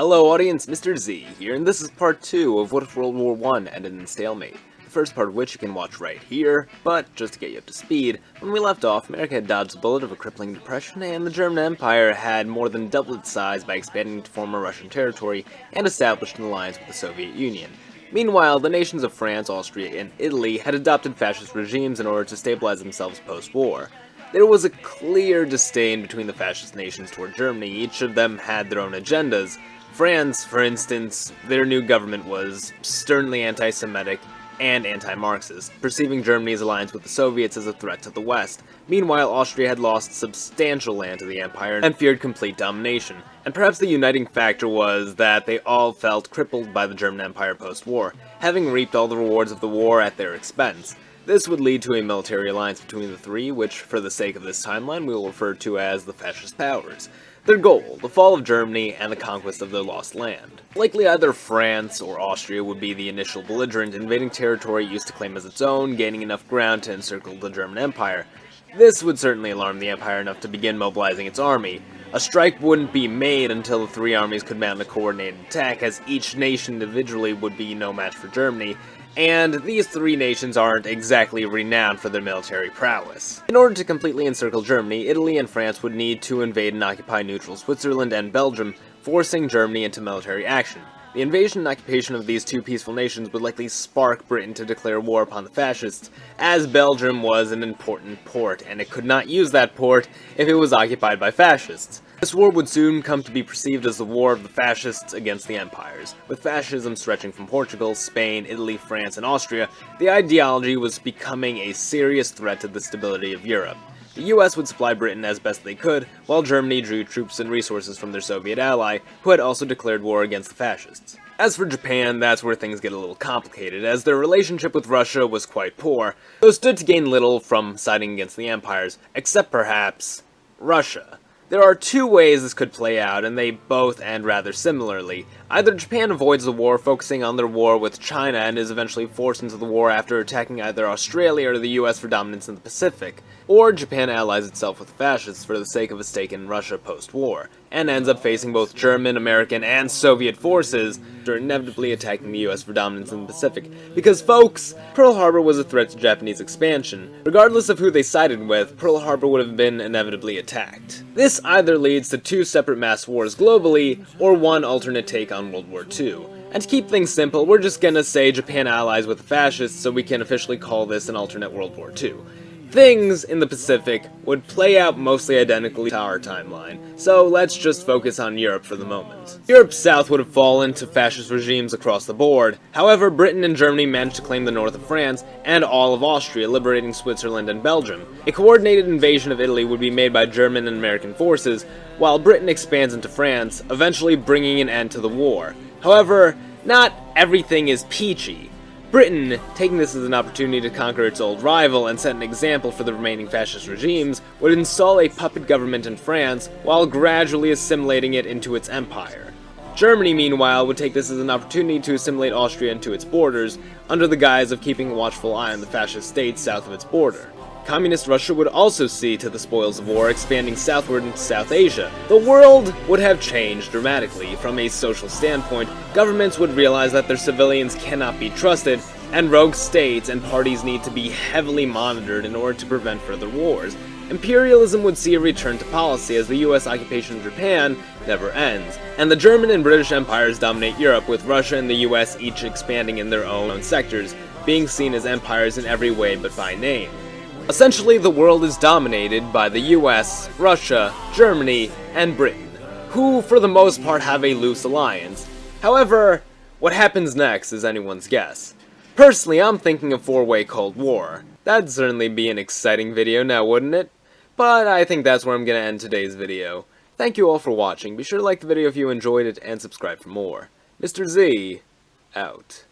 Hello audience, Mr. Z here, and this is part 2 of what if World War I ended in stalemate. The first part of which you can watch right here, but just to get you up to speed, when we left off, America had dodged the bullet of a crippling depression, and the German Empire had more than doubled its size by expanding into former Russian territory and established an alliance with the Soviet Union. Meanwhile, the nations of France, Austria, and Italy had adopted fascist regimes in order to stabilize themselves post-war. There was a clear disdain between the fascist nations toward Germany. Each of them had their own agendas. France, for instance, their new government was sternly anti-Semitic and anti-Marxist, perceiving Germany's alliance with the Soviets as a threat to the West. Meanwhile, Austria had lost substantial land to the empire and feared complete domination. And perhaps the uniting factor was that they all felt crippled by the German Empire post-war, having reaped all the rewards of the war at their expense. This would lead to a military alliance between the three, which, for the sake of this timeline, we will refer to as the Fascist Powers. Their goal, the fall of Germany and the conquest of their lost land. Likely either France or Austria would be the initial belligerent, invading territory used to claim as its own, gaining enough ground to encircle the German Empire. This would certainly alarm the Empire enough to begin mobilizing its army. A strike wouldn't be made until the three armies could mount a coordinated attack, as each nation individually would be no match for Germany, and these three nations aren't exactly renowned for their military prowess. In order to completely encircle Germany, Italy and France would need to invade and occupy neutral Switzerland and Belgium, forcing Germany into military action. The invasion and occupation of these two peaceful nations would likely spark Britain to declare war upon the fascists, as Belgium was an important port, and it could not use that port if it was occupied by fascists. This war would soon come to be perceived as the war of the fascists against the empires. With fascism stretching from Portugal, Spain, Italy, France, and Austria, the ideology was becoming a serious threat to the stability of Europe. The US would supply Britain as best they could, while Germany drew troops and resources from their Soviet ally, who had also declared war against the fascists. As for Japan, that's where things get a little complicated, as their relationship with Russia was quite poor, though stood to gain little from siding against the empires, except perhaps Russia. There are two ways this could play out, and they both end rather similarly. Either Japan avoids the war, focusing on their war with China, and is eventually forced into the war after attacking either Australia or the US for dominance in the Pacific, or Japan allies itself with the fascists for the sake of a stake in Russia post-war, and ends up facing both German, American, and Soviet forces, after inevitably attacking the US for dominance in the Pacific. Because, folks, Pearl Harbor was a threat to Japanese expansion. Regardless of who they sided with, Pearl Harbor would have been inevitably attacked. This either leads to two separate mass wars globally, or one alternate take on World War II. And to keep things simple, we're just gonna say Japan allies with the fascists so we can officially call this an alternate World War II. Things in the Pacific would play out mostly identically to our timeline, so let's just focus on Europe for the moment. Europe's south would have fallen to fascist regimes across the board. However, Britain and Germany managed to claim the north of France and all of Austria, liberating Switzerland and Belgium. A coordinated invasion of Italy would be made by German and American forces, while Britain expands into France, eventually bringing an end to the war. However, not everything is peachy. Britain, taking this as an opportunity to conquer its old rival and set an example for the remaining fascist regimes, would install a puppet government in France while gradually assimilating it into its empire. Germany, meanwhile, would take this as an opportunity to assimilate Austria into its borders, under the guise of keeping a watchful eye on the fascist states south of its border. Communist Russia would also see to the spoils of war, expanding southward into South Asia. The world would have changed dramatically. From a social standpoint, governments would realize that their civilians cannot be trusted, and rogue states and parties need to be heavily monitored in order to prevent further wars. Imperialism would see a return to policy, as the US occupation of Japan never ends, and the German and British empires dominate Europe, with Russia and the US each expanding in their own sectors, being seen as empires in every way but by name. Essentially, the world is dominated by the US, Russia, Germany, and Britain, who for the most part have a loose alliance. However, what happens next is anyone's guess. Personally, I'm thinking of four-way Cold War. That'd certainly be an exciting video now, wouldn't it? But I think that's where I'm gonna end today's video. Thank you all for watching. Be sure to like the video if you enjoyed it, and subscribe for more. Mr. Z, out.